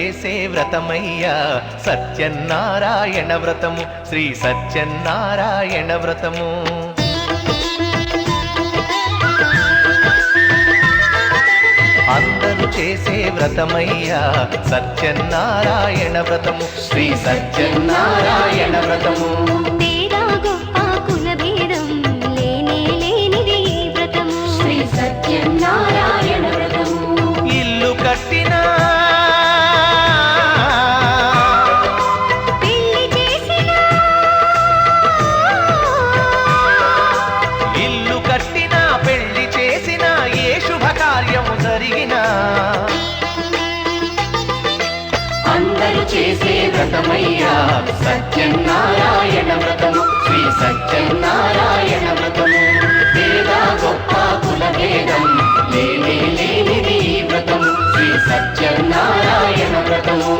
చేసే వ్రతమయ్యా సత్యనారాయణ వ్రతము, శ్రీ సత్యనారాయణ వ్రతము. అందరూ చేసే వ్రతమయ్యా సత్యనారాయణ వ్రతము, శ్రీ సత్యనారాయణ వ్రతము. సత్యనారాయణ వ్రతము. ఇల్లు కట్టినా పెళ్లి చేసినా, ఇల్లు కట్టినా పెళ్లి చేసినా ఏ శుభకార్యము జరిగినా అందరూ చేసే వ్రతమయ్యా సత్యనారాయణ వ్రతము, శ్రీ సత్యనారాయణ వ్రతము. పేద గొప్ప కుల భేదం లేనిది ఈ వ్రతము, శ్రీ సత్యనారాయణ వ్రతము.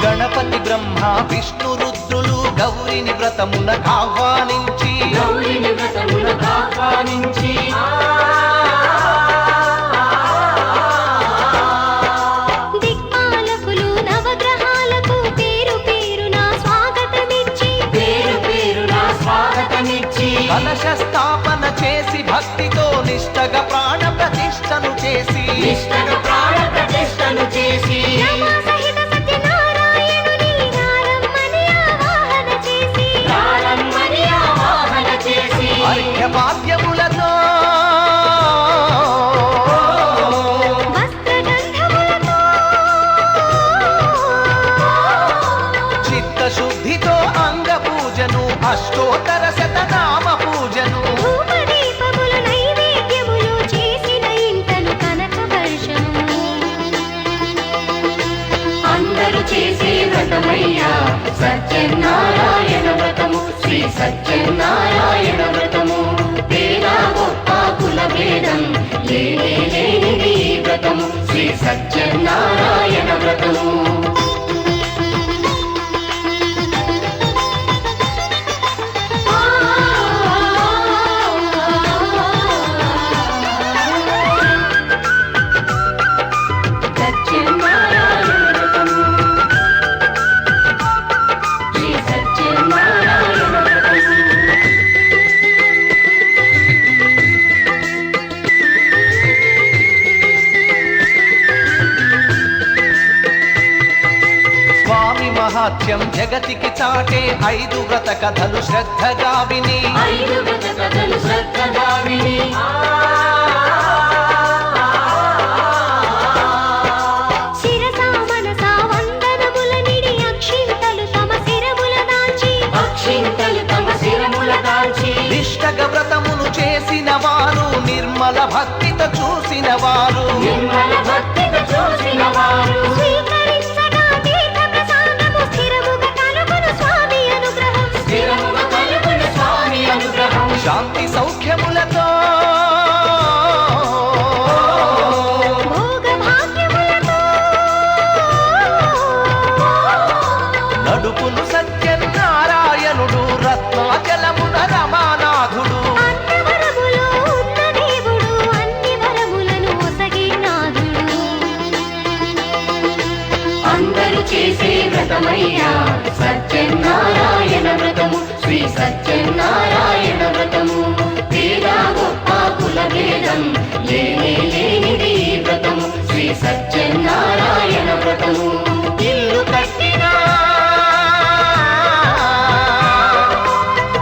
గణపతి బ్రహ్మ విష్ణు రుద్రులు గౌరిని వ్రతమునకు ఆహ్వానించి దిక్పాలకులు నవగ్రహాలకు పేరు పేరున స్వాగతమిచ్చి కలశ స్థాపన చేసి భక్తితో నిష్టగా ప్రాణ ప్రతిష్టను చేసి సహిత సత్యనారాయణుని నారమ్మని ఆవాహన చేసి అర్ఘ్యపాద్యములతో వస్త్రగంధములతో చిత్తశుద్ధితో అంగ పూజను అష్టోత్తర శతనామ పూజను ధూపదీపములు నైవేద్యములు చేసిన ఇంటను కనక వర్షము. అందరూ చేసే వ్రతమయ్యా సత్యనారాయణ వ్రతము, శ్రీ సత్యనారాయణ వ్రతము. పేద గొప్ప కుల భేదం లేనిది ఈ వ్రతము, శ్రీ సత్యనారాయణ వ్రతము. స్వామి మహాత్యం జగతికి చాటే 5 వ్రత కథలు శ్రద్ధగా విని శిరసా మనసా వందనముల నిడి అక్షింతలు తమ శిరముల దాల్చి నిష్టగా వ్రతమును చేసిన వారు నిర్మల భక్తితో చూసిన వారు స్వీకరించగా తీర్థ ప్రసాదము స్థిరముగా కలుగును స్వామి అనుగ్రహం. శాంతి సౌఖ్యములతో భోగ భాగ్యములతో నడుపును సత్యనారాయణుడు రత్నాచలమున రమానాథుడు. అన్నవరములో ఉన్న దేవుడు అన్ని వరములను ఒసగినాథుడు. అందరూ చేసే వ్రతమయ్యా సత్యనారాయణ వ్రతము, శ్రీ సత్యనారాయణ వ్రతము. పేద గొప్ప కుల భేదం లేనిది ఈ వ్రతము, శ్రీ సత్యనారాయణ వ్రతము. ఇల్లు కట్టినా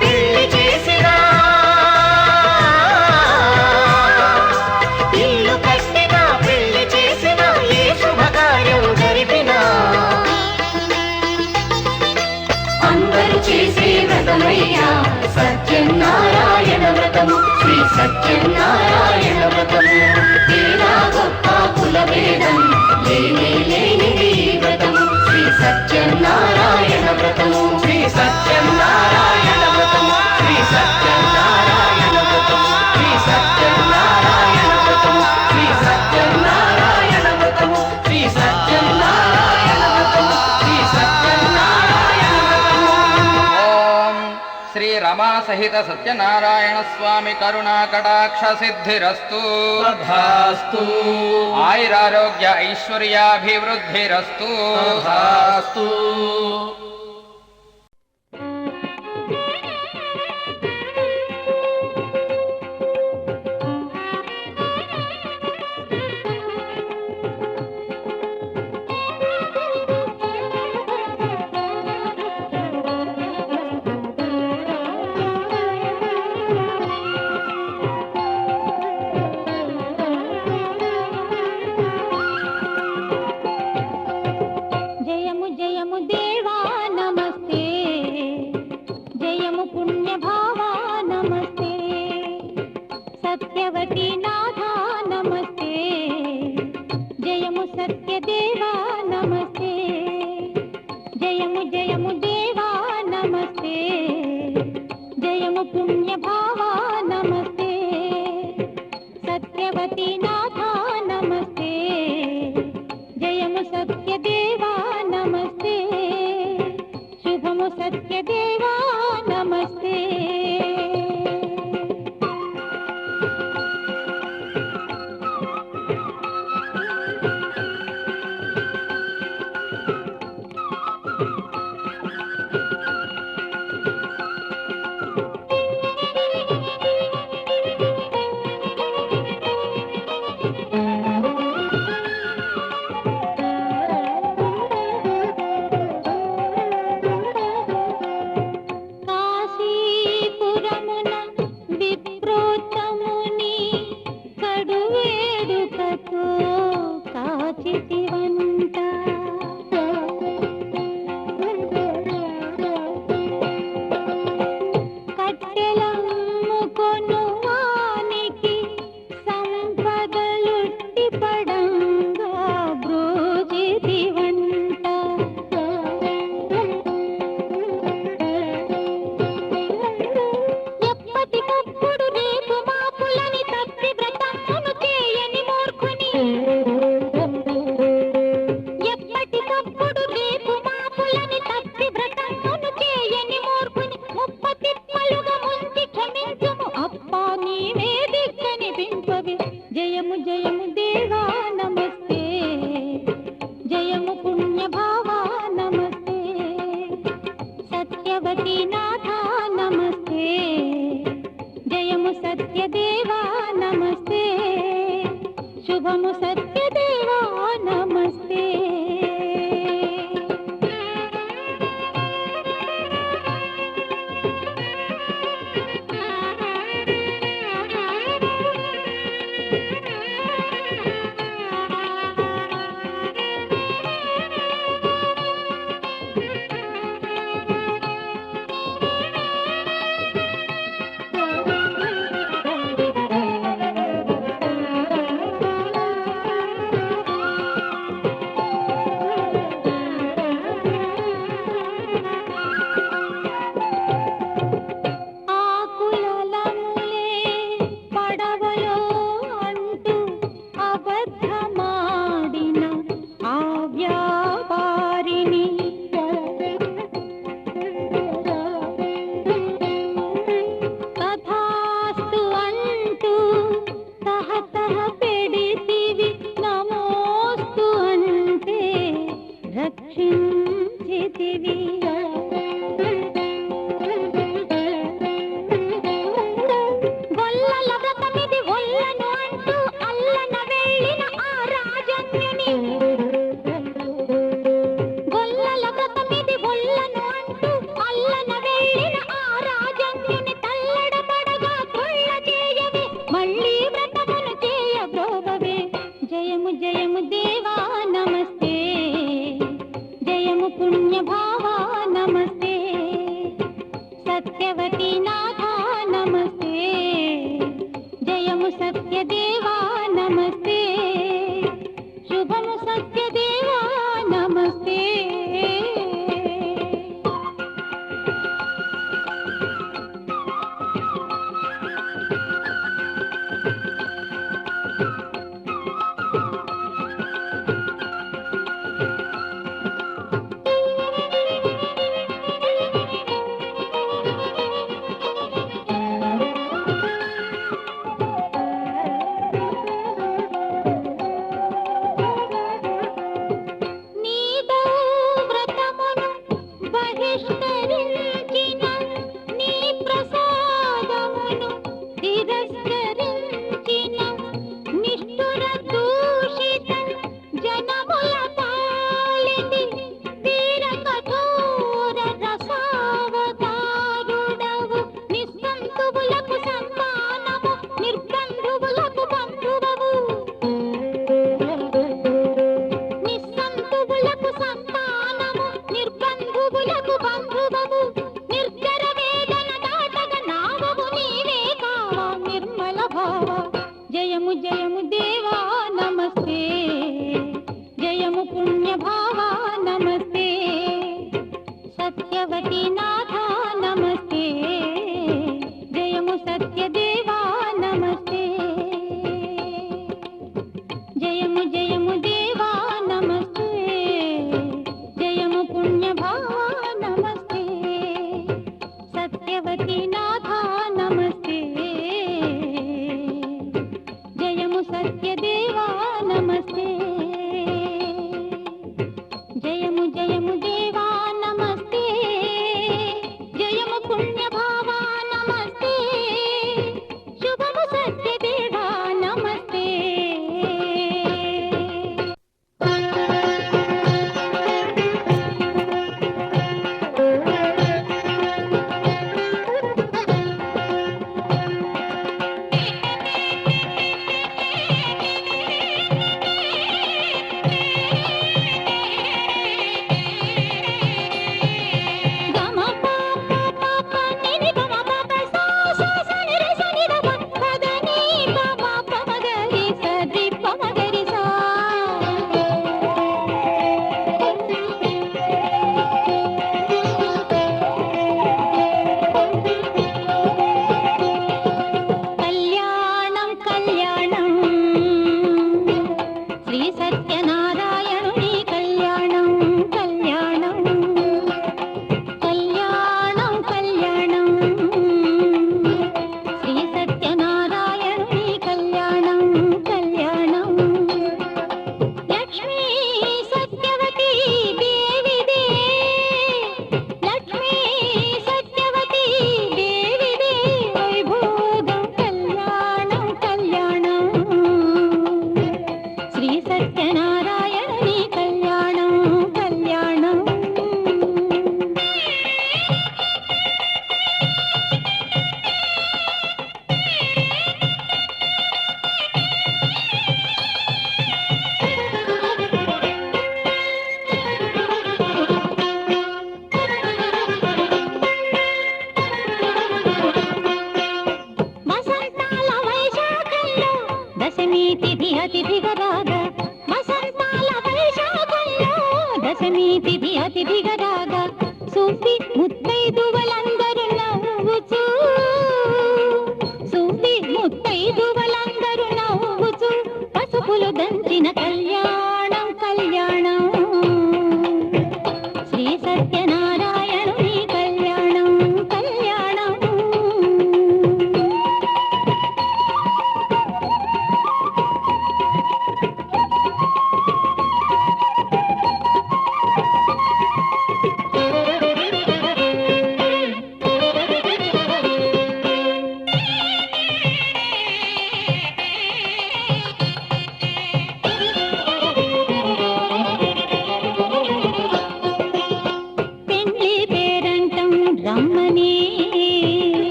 పెళ్లి చేసినా ఇల్లు కట్టినా పెళ్లి చేసినా ఏ శుభకార్యం జరిపినా అందరూ చేసే వ్రతం వ్రతమయ్యా సత్యనారాయణ వ్రతము శ్రీ సత్యనారాయణ వ్రతము తేరా గొప్ప కులభేదం లేని లేనిది వ్రతము శ్రీ సత్యనారాయణ వ్రతము శ్రీ సత్యనారాయణ వ్రతము శ్రీ సత్యనారాయణ వ్రతము శ్రీ సత్యనారాయణ వ్రతము శ్రీ సత్యనారాయణ వ్రతము శ్రీ సత్యనారాయణ వ్రతము శ్రీ సత్యనారాయణ వ్రతము. ఓం శ్రీ రమా సహిత సత్యనారాయణ స్వామి కరుణా కటాక్ష సిద్ధిరస్తు. తథాస్తు ఆయురారోగ్య ఐశ్వర్యాభివృద్ధిరస్తు. తథాస్తు. జయము జయము దేవా నమస్తే, జయము పుణ్య భావా నమస్తే, సత్యవతి నాథా నమస్తే, జయము సత్య దేవా నమస్తే, జయము జయము దేవా నమస్తే, జయము పుణ్య భావా నమస్తే, సత్యవతి నాథా నమస్తే, జయము సత్యదేవా నమస్తే, శుభము సత్యదేవా నమస్తే. కాశీపురమున విప్రోత్తముని కడువేడుకతో కాచితివంట, కట్టెలమ్ముకొను వానికి సంపదలుట్టి పడంగా బ్రోజితివంట, ఎప్పటికప్పుడు రేపు మాపులని తప్పి వ్రతమును చేయని మూర్ఖుని, ఎప్పటికప్పుడు రేపు మాపులని తప్పి వ్రతమును చేయని మూర్ఖుని, ముప్పతిప్పలుగా ముంచి క్షమించుము అప్పా నీవే దిక్కని పింపవి. జయము జయము దేవా నమస్తే, జయము పుణ్య భావా నమస్తే, సత్యవతి నాథా నమస్తే, జయము సత్యదేవా నమస్తే, శుభము సత్యదేవా నమస్తే. ఆకులలములే పడవలో అంటూ అబద్ధమాడిన ఆ వ్యాపారిని, తథాస్తు అంటూ తహతహ పెడితివి, నమోస్తు అంటే రక్షించితివి. గొల్లల వ్రతమిది ఒల్లను అంటూ అల్లన వెళ్ళిన ఆ రాజన్యుని, గొల్లల వ్రతమిది ఒల్లను అంటూ అల్లన వెళ్ళిన ఆ రాజన్యుని, తల్లడబడగా త్రుళ్ళ చేయవే మళ్ళీ వ్రతమును చేయబ్రోవవే. జయము జయము దేవా నమస్తే, జయము పుణ్య భావా బహిష్కరించిన నీ ప్రసాదమును తిరస్కరించిన నిష్ఠుర దూషిత జనముల పాలిటి వీర కఠోర రసావతారుడవు నిస్సంతువులకు సంతానము నిర్బంధువులకు బంధువవు నిస్సంతువులకు సంతానము నిర్బంధువులకు బంధువవు నిర్జర వేదన దాటగ నావవు నీవే కావా నిర్మల భావ జయము జయము దేవా నమస్తే జయము పుణ్య భావా నమస్తే సత్యవతి నాథ నమస్తే జయము సత్యదేవా నమస్తే జయము జయము దేవా నమస్తే జయము పుణ్య భావా నమస్తే సత్యవతి నాథ నమస్తే జయము సత్యదేవా నమస్తే జయము జయము దేవా నమస్తే జయము పుణ్య భావా నమస్తే శుభము సత్యదేవా నమస్తే గమ పాప పాప నిని గమ పాప సా సా సా ని రే సా ని ర ప పద ని ప మ ప మ గ రి స రి ప మ గ రి సా కళ్యాణం కళ్యాణం శ్రీ సత్యనారాయణుని కళ్యాణం కళ్యాణం కళ్యాణం కళ్యాణం శ్రీ సత్యనారాయణుని కళ్యాణం కళ్యాణం లక్ష్మీ సత్యవతి దేవిదే లక్ష్మీ సత్యవతి దేవిదే వైభోగం కళ్యాణం కళ్యాణం శ్రీ సత్యనారాయణుని కళ్యాణం కళ్యాణం వసంతాల వైశాఖంలో దశమి తిథి అతిథిగా రాగా వసంతాల వైశాఖంలో దశమి తిథి అతిథిగా రాగా సూఫి ముత్తైదువలందరూ నవ్వుచూ సూఫి ముత్తైదువలందరూ నవ్వుచూ పసుపులు దంచిన కళ్యాణం కళ్యాణం శ్రీ సత్యనారాయణుని కళ్యాణం కళ్యాణం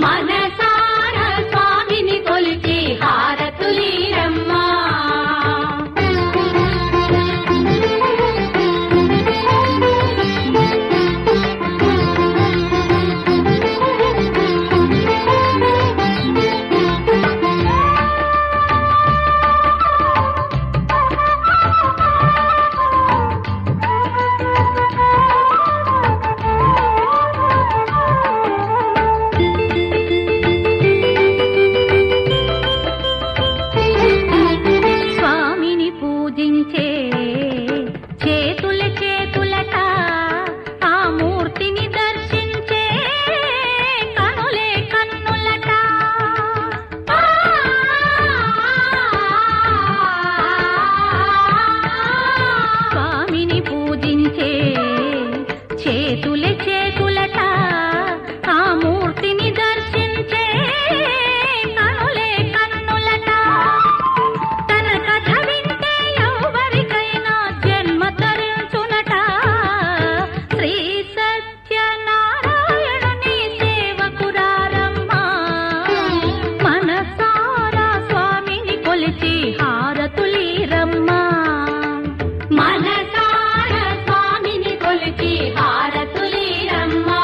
మనసార స్వామిని కొలిచి హారతులీరమ్మా. స్వామిని పూజించే చేతుల చేతులట, ఆ మూర్తిని దర్శించే కనులే కన్నులట. స్వామిని పూజించే చేతుల చేతులట, ఆ మూర్తిని దర్శించే కనులే కన్నులట. తన కథ వింటే ఎవరికైనా జన్మ తరించునట. శ్రీ సత్యనారాయణుని సేవకురారమ్మా. మనసారా స్వామిని కొలిచి హారతులీరమ్మా. మనసార స్వామిని కొలిచి హారతులీరమ్మా.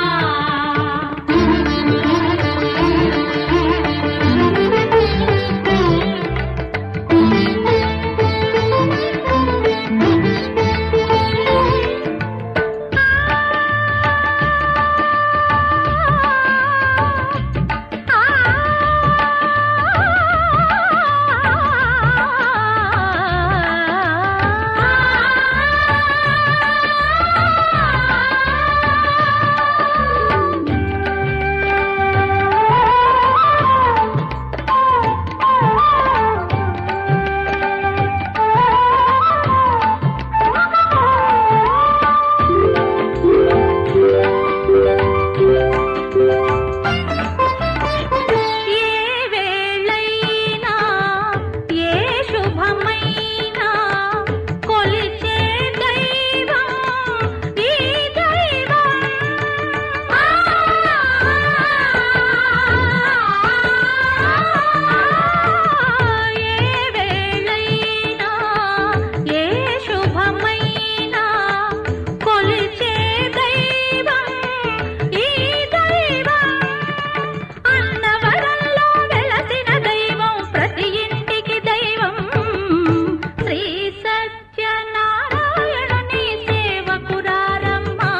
ఏ వేళైనా ఏ శుభమైనా కొలిచే దైవం ఈ దైవం. ఏ వేళైనా ఏ శుభమైనా కొలిచే దైవం ఈ దైవం. అన్నవరంలో వెలసిన దైవం, ప్రతి ఇంటికి దైవం. శ్రీ సత్యనారాయణుని సేవకురారమ్మా.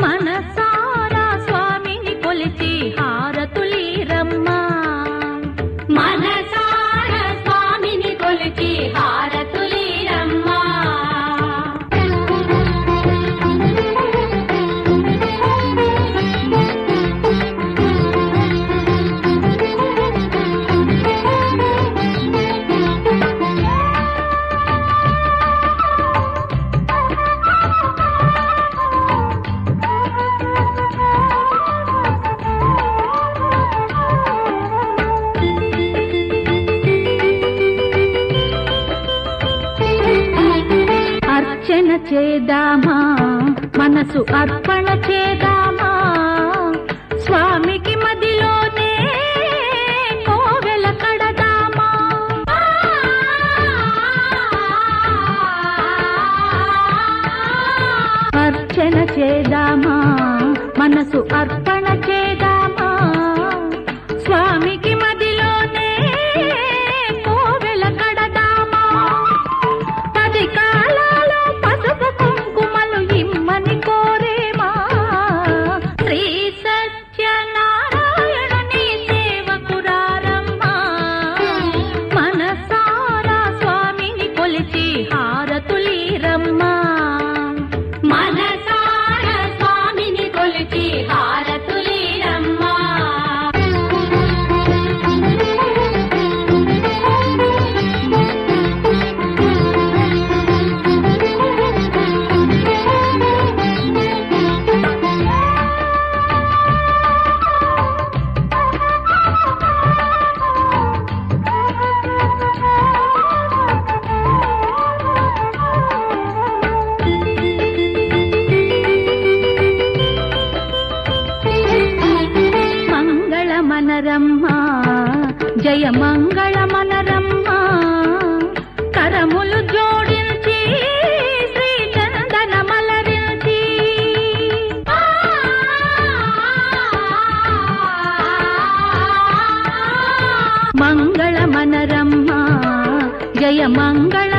మనసారా స్వామిని కొలిచి హారతులీరమ్మా. మనసార స్వామిని కొలిచి హారతులీరమ్మా. అర్చన చేద్దామా, మనసు అర్పణ చేద్దామా. స్వామికి మదిలోనే కోవెల కడదామా. అర్చన చేద్దామా, మనసు అర్పణ చేద్దామా. స్వామికి మదిలోనే కోవెల కడదామా. 10 కాలాలో పసుపు కుంకుమలు ఇమ్మని కోరేమా. శ్రీ సత్యనారాయణుని సేవకురారమ్మా. మనసారా స్వామిని కొలిచి హారతులీరమ్మా. మనసార స్వామిని కొలిచి హారతులీరమ్మా. జయ మంగళ మనరమ్మ కరములు జోడించి శ్రీ చందన మలరించి మంగళ మనరమ్మ జయ మంగళ